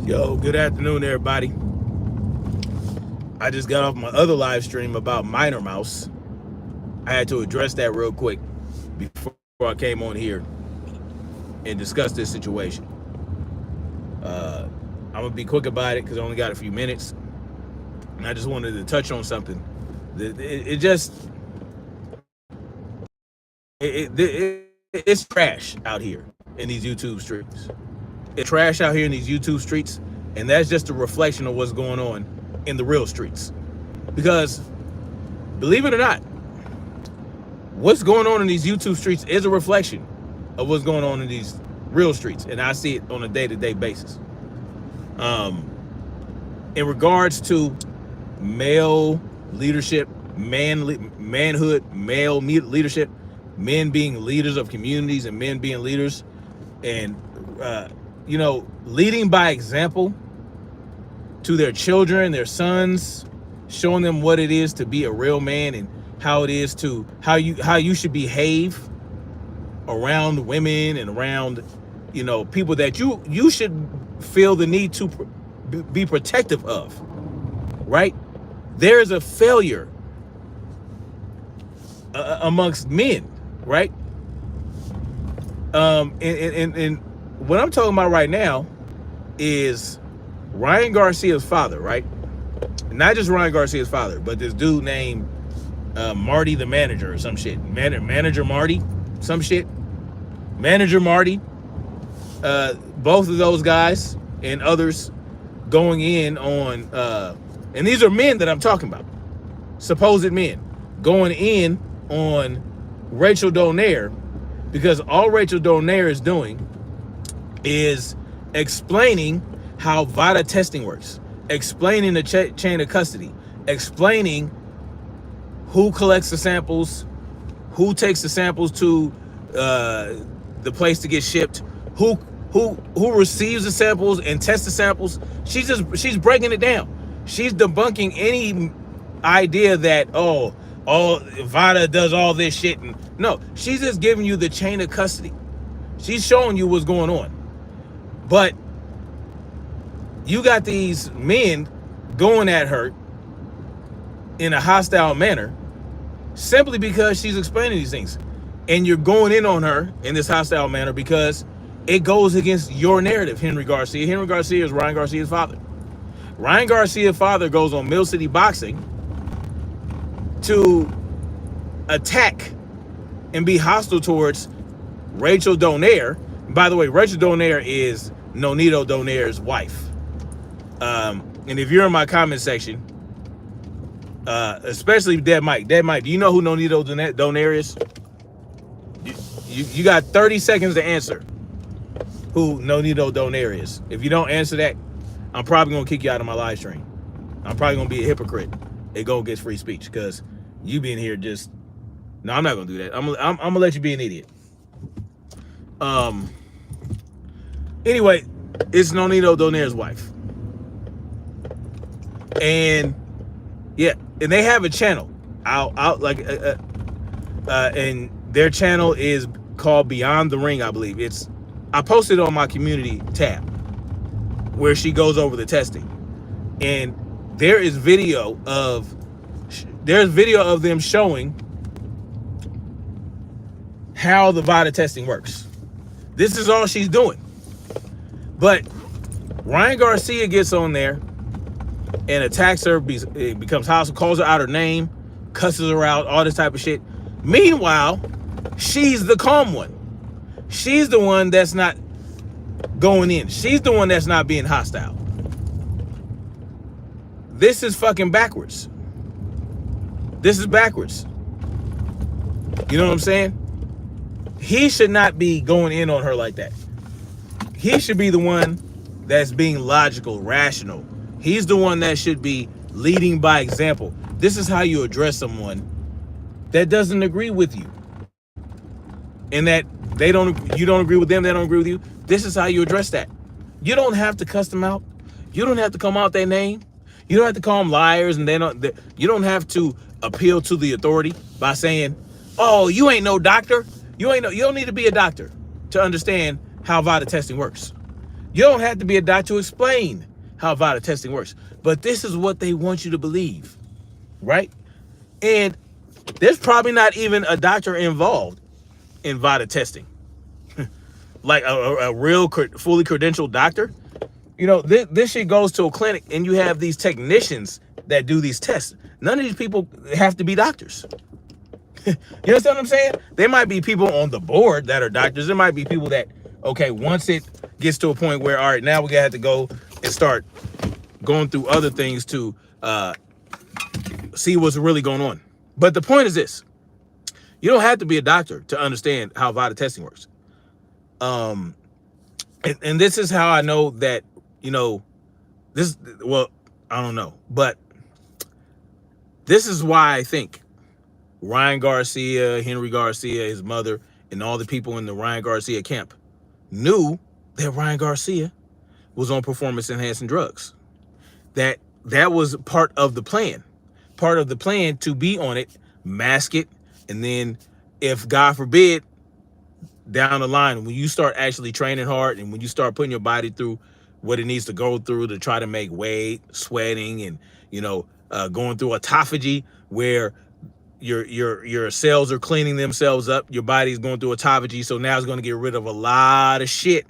Yo, good afternoon, everybody. I just got off my other live stream about Minor Mouse. I had to address that real quick before I came on here and discuss this situation. I'm gonna be quick about it because I only got a few minutes, and I just wanted to touch on something. It's trash out here in these YouTube streets. It's trash out here in these YouTube streets, and that's just a reflection of what's going on in the real streets. Because, believe it or not, what's going on in these YouTube streets is a reflection of what's going on in these real streets, and I see it on a day-to-day basis. In regards to male leadership, manhood, male leadership, men being leaders of communities and men being leaders, and leading by example to their children, their sons, showing them what it is to be a real man and how it is to how you should behave around women and around people that you should feel the need to be protective of, right? There is a failure amongst men, right? And what I'm talking about right now is Ryan Garcia's father, right? Not just Ryan Garcia's father, but this dude named Marty the manager or some shit. Manager Marty, some shit. Manager Marty. Both of those guys and others going in on, and these are men that I'm talking about, supposed men, going in on Rachel Donaire, because all Rachel Donaire is doing is explaining how VADA testing works, explaining the chain of custody, explaining who collects the samples, who takes the samples to the place to get shipped, who receives the samples and tests the samples. She's breaking it down. She's debunking any idea that all VADA does all this shit. And no, she's just giving you the chain of custody. She's showing you what's going on. But you got these men going at her in a hostile manner simply because she's explaining these things. And you're going in on her in this hostile manner because it goes against your narrative, Henry Garcia. Henry Garcia is Ryan Garcia's father. Ryan Garcia's father goes on Mill City Boxing to attack and be hostile towards Rachel Donaire. By the way, Rachel Donaire is Nonito Donaire's wife. And if you're in my comment section, especially Dead Mike, do you know who Nonito Donaire is? You got 30 seconds to answer who Nonito Donaire is. If you don't answer that, I'm probably gonna kick you out of my live stream. I'm probably gonna be a hypocrite and go against free speech because you being here just. No, I'm not gonna do that. I'm gonna let you be an idiot. Anyway, it's Nonito Donaire's wife, and yeah, and they have a channel out and their channel is called Beyond the Ring, I believe. I posted it on my community tab where she goes over the testing, and there's video of them showing how the VADA testing works. This is all she's doing. But Ryan Garcia gets on there and attacks her, becomes hostile, calls her out her name, cusses her out, all this type of shit. Meanwhile, she's the calm one. She's the one that's not going in. She's the one that's not being hostile. This is fucking backwards. This is backwards. You know what I'm saying? He should not be going in on her like that. He should be the one that's being logical, rational. He's the one that should be leading by example. This is how you address someone that doesn't agree with you, and that you don't agree with them, they don't agree with you. This is how you address that. You don't have to cuss them out. You don't have to come out their name. You don't have to call them liars, and you don't have to appeal to the authority by saying, "Oh, you ain't no doctor. You don't need to be a doctor to understand how VADA testing works." You don't have to be a doctor to explain how VADA testing works. But this is what they want you to believe, right? And there's probably not even a doctor involved in VADA testing. Like a real fully credentialed doctor. You know, this shit goes to a clinic and you have these technicians that do these tests. None of these people have to be doctors. You understand what I'm saying? There might be people on the board that are doctors. There might be people that, okay, once it gets to a point where, all right, now we're gonna have to go and start going through other things to see what's really going on. But the point is this: you don't have to be a doctor to understand how VADA testing works. And this is how I know that, you know, this, well, I don't know, but this is why I think Ryan Garcia, Henry Garcia, his mother, and all the people in the Ryan Garcia camp knew that Ryan Garcia was on performance enhancing drugs. That was part of the plan. Part of the plan to be on it, mask it, and then if God forbid, down the line, when you start actually training hard and when you start putting your body through what it needs to go through to try to make weight, sweating, and, you know, going through autophagy where your cells are cleaning themselves up, your body's going through autophagy, so now it's going to get rid of a lot of shit.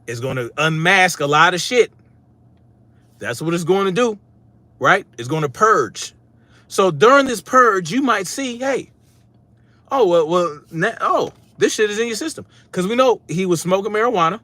It's going to unmask a lot of shit. That's what it's going to do, right? It's going to purge. So during this purge, you might see, hey, this shit is in your system. Because we know he was smoking marijuana.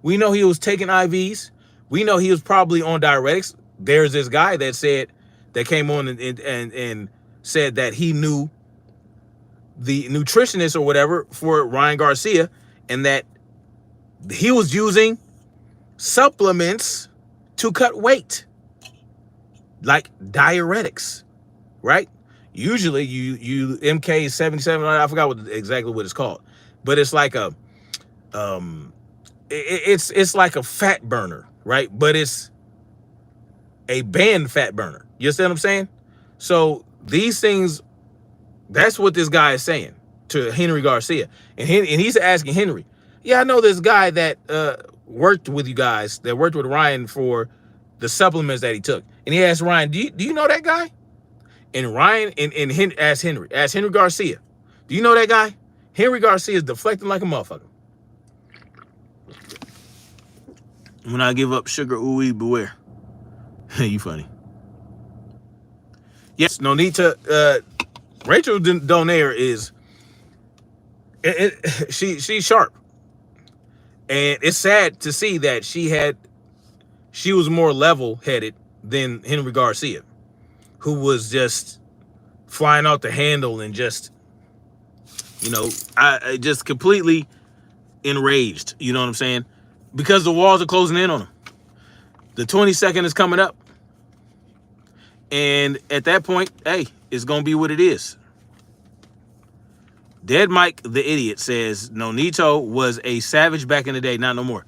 We know he was taking IVs. We know he was probably on diuretics. There's this guy that came on and said that he knew the nutritionist or whatever for Ryan Garcia, and that he was using supplements to cut weight, like diuretics, right? Usually you MK77, I forgot exactly what it's called, but it's like a it's like a fat burner, right? But it's a banned fat burner. You understand what I'm saying? So these things, that's what this guy is saying to Henry Garcia. And he's asking Henry, yeah, I know this guy that worked with you guys, that worked with Ryan for the supplements that he took. And he asked Ryan, do you know that guy? And Ryan asked Henry Garcia, do you know that guy? Henry Garcia is deflecting like a motherfucker. When I give up sugar, ooh, beware. You funny. Yes, no need to. Rachel Donaire is. She's sharp, and it's sad to see that she was more level-headed than Henry Garcia, who was just flying out the handle and just, you know, I just completely enraged. You know what I'm saying? Because the walls are closing in on him. The 22nd is coming up. And at that point, hey, it's going to be what it is. Dead Mike, the idiot, says, Nonito was a savage back in the day, not no more.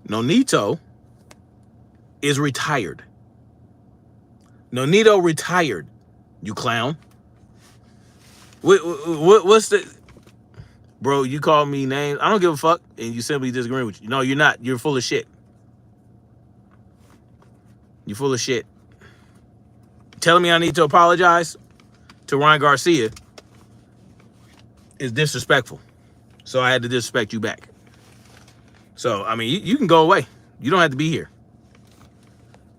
Nonito is retired. Nonito retired, you clown. What's the... Bro, you call me names. I don't give a fuck, and you simply disagree with you. No, you're not. You're full of shit. You're full of shit. Telling me I need to apologize to Ryan Garcia is disrespectful. So I had to disrespect you back. So, I mean, you can go away. You don't have to be here.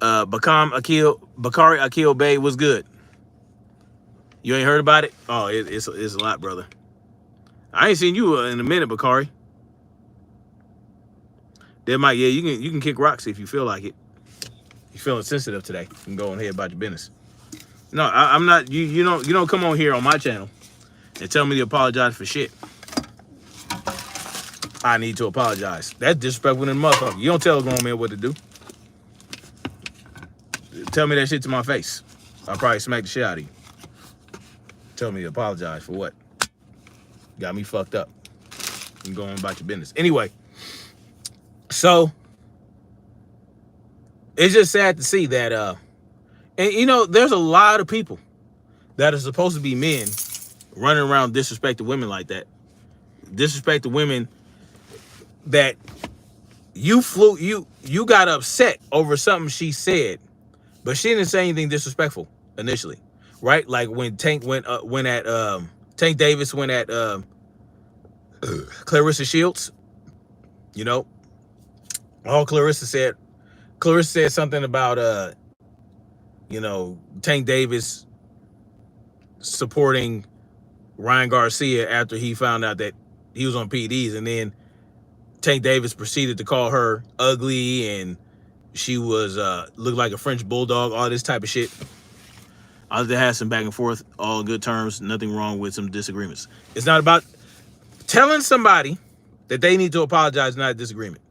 Bakari Akil Bey was good. You ain't heard about it? Oh, it's a lot, brother. I ain't seen you in a minute, Bakari. Dead Mike, yeah, you can kick rocks if you feel like it. You feeling sensitive today? You can go ahead about your business. No, I'm not. You don't come on here on my channel and tell me to apologize for shit. I need to apologize. That's disrespectful in the motherfucker. You don't tell a grown man what to do. Tell me that shit to my face. I'll probably smack the shit out of you. Tell me to apologize for what? Got me fucked up. You can go on about your business. Anyway, so it's just sad to see that, and you know, there's a lot of people that are supposed to be men running around disrespecting women like that. Disrespecting women that you got upset over something she said, but she didn't say anything disrespectful initially, right? Like when Tank went at Tank Davis went at Clarissa Shields, you know, all Clarissa said something about you know, Tank Davis supporting Ryan Garcia after he found out that he was on PEDs, and then Tank Davis proceeded to call her ugly and she was looked like a French bulldog, all this type of shit. I had some back and forth, all good terms, nothing wrong with some disagreements. It's not about telling somebody that they need to apologize, not a disagreement.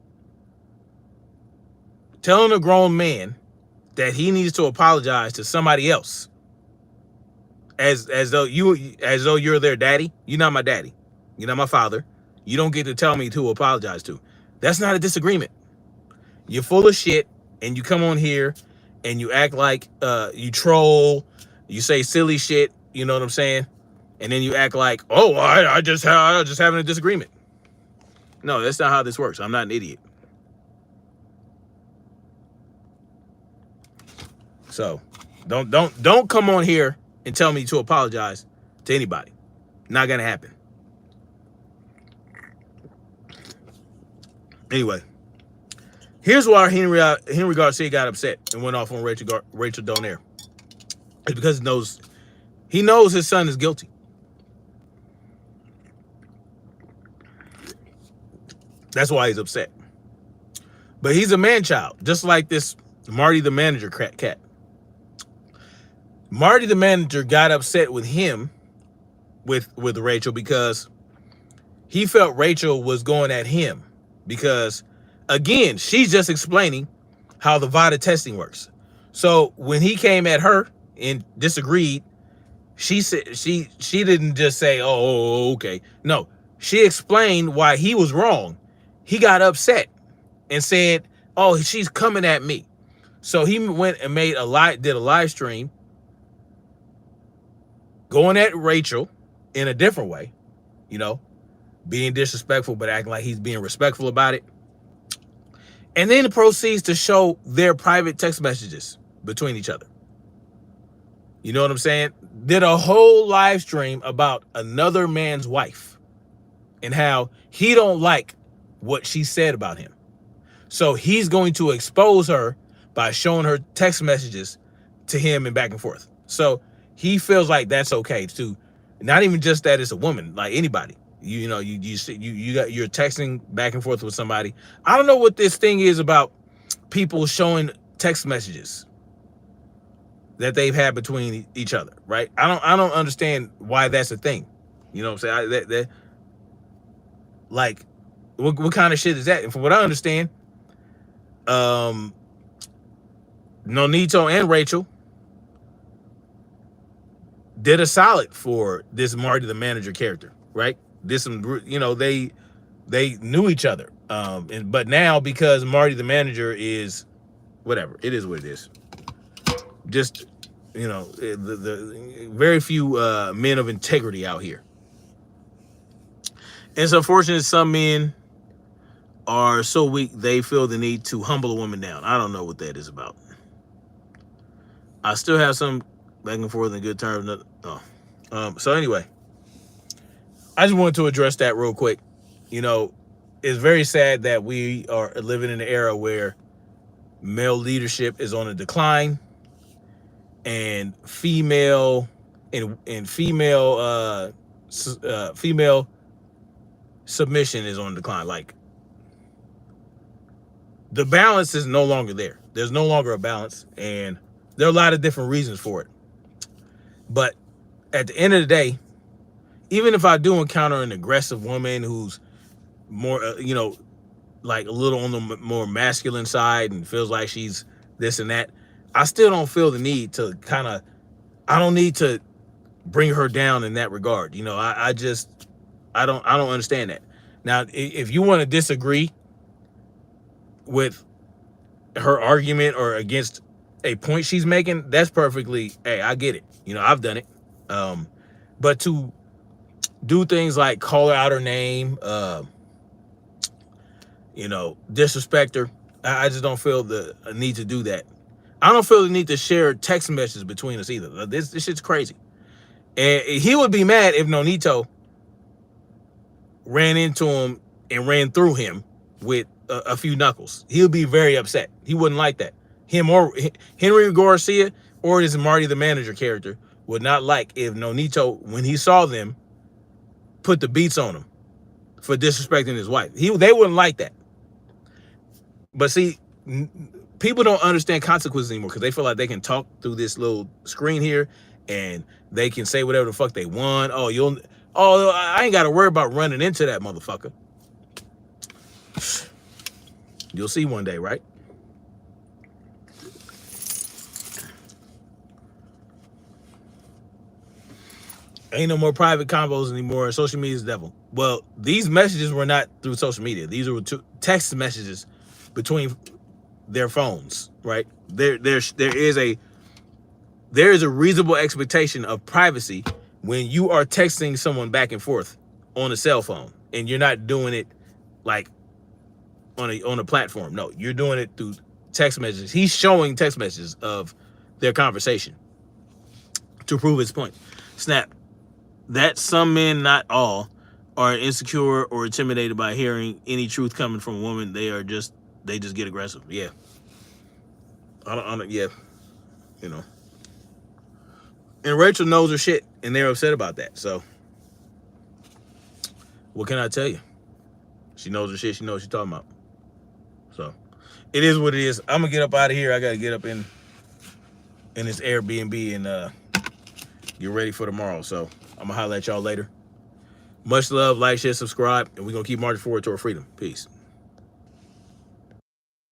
Telling a grown man that he needs to apologize to somebody else as though you're their daddy. You're not my daddy. You're not my father. You don't get to tell me to apologize to. That's not a disagreement. You're full of shit and you come on here and you act like you troll, you say silly shit, you know what I'm saying? And then you act like, oh, I just having a disagreement. No, that's not how this works. I'm not an idiot. So don't come on here and tell me to apologize to anybody. Not gonna happen. Anyway, here's why Henry Garcia got upset and went off on Rachel Donaire. It's because he knows his son is guilty. That's why he's upset. But he's a man child, just like this Marty the manager cat. Marty the manager got upset with him, with Rachel, because he felt Rachel was going at him. Because, again, she's just explaining how the VADA testing works. So when he came at her and disagreed, she said she didn't just say, oh, okay. No, she explained why he was wrong. He got upset and said, oh, she's coming at me. So he went and did a live stream going at Rachel in a different way, you know, being disrespectful, but acting like he's being respectful about it. And then it proceeds to show their private text messages between each other. You know what I'm saying? Did a whole live stream about another man's wife and how he don't like what she said about him. So he's going to expose her by showing her text messages to him and back and forth. So he feels like that's okay too. Not even just that it's a woman, like anybody. You're texting back and forth with somebody. I don't know what this thing is about people showing text messages that they've had between each other, right? I don't understand why that's a thing. You know what I'm saying? Like, what kind of shit is that? And from what I understand, Nonito and Rachel did a solid for this Marty the manager character, right? They knew each other. But now, because Marty the manager is whatever, it is what it is. Just, the very few men of integrity out here. It's unfortunate some men are so weak they feel the need to humble a woman down. I don't know what that is about. I still have some back and forth in good terms. So anyway, I just wanted to address that real quick. It's very sad that we are living in an era where male leadership is on a decline, and female submission is on decline. Like, the balance is no longer there. There's no longer a balance, and there are a lot of different reasons for it. But at the end of the day, even if I do encounter an aggressive woman who's more, like a little on the more masculine side and feels like she's this and that, I still don't feel the need to I don't need to bring her down in that regard. I don't understand that. Now, if you want to disagree with her argument or against a point she's making, that's perfectly, hey, I get it. I've done it. But to do things like call her out her name, disrespect her. I just don't feel the need to do that. I don't feel the need to share text messages between us either. This shit's crazy. And he would be mad if Nonito ran into him and ran through him with a few knuckles. He'll be very upset. He wouldn't like that. Him or Henry Garcia or this Marty the Manager character would not like if Nonito, when he saw them, put the beats on him for disrespecting his wife. They wouldn't like that. But see, people don't understand consequences anymore because they feel like they can talk through this little screen here and they can say whatever the fuck they want. I ain't got to worry about running into that motherfucker. You'll see one day, right? Ain't no more private combos anymore. Social media is the devil. Well, these messages were not through social media. These were text messages between their phones, right? There is a reasonable expectation of privacy when you are texting someone back and forth on a cell phone, and you're not doing it like on a platform. No, you're doing it through text messages. He's showing text messages of their conversation to prove his point. Snap. That some men, not all, are insecure or intimidated by hearing any truth coming from a woman. They just get aggressive. Yeah. Yeah. And Rachel knows her shit, and they're upset about that. So, what can I tell you? She knows her shit. She knows what she's talking about. So, it is what it is. I'm gonna get up out of here. I gotta get up in this Airbnb and get ready for tomorrow. So, I'm gonna holler at y'all later. Much love, like, share, subscribe, and we're gonna keep marching forward toward freedom. Peace.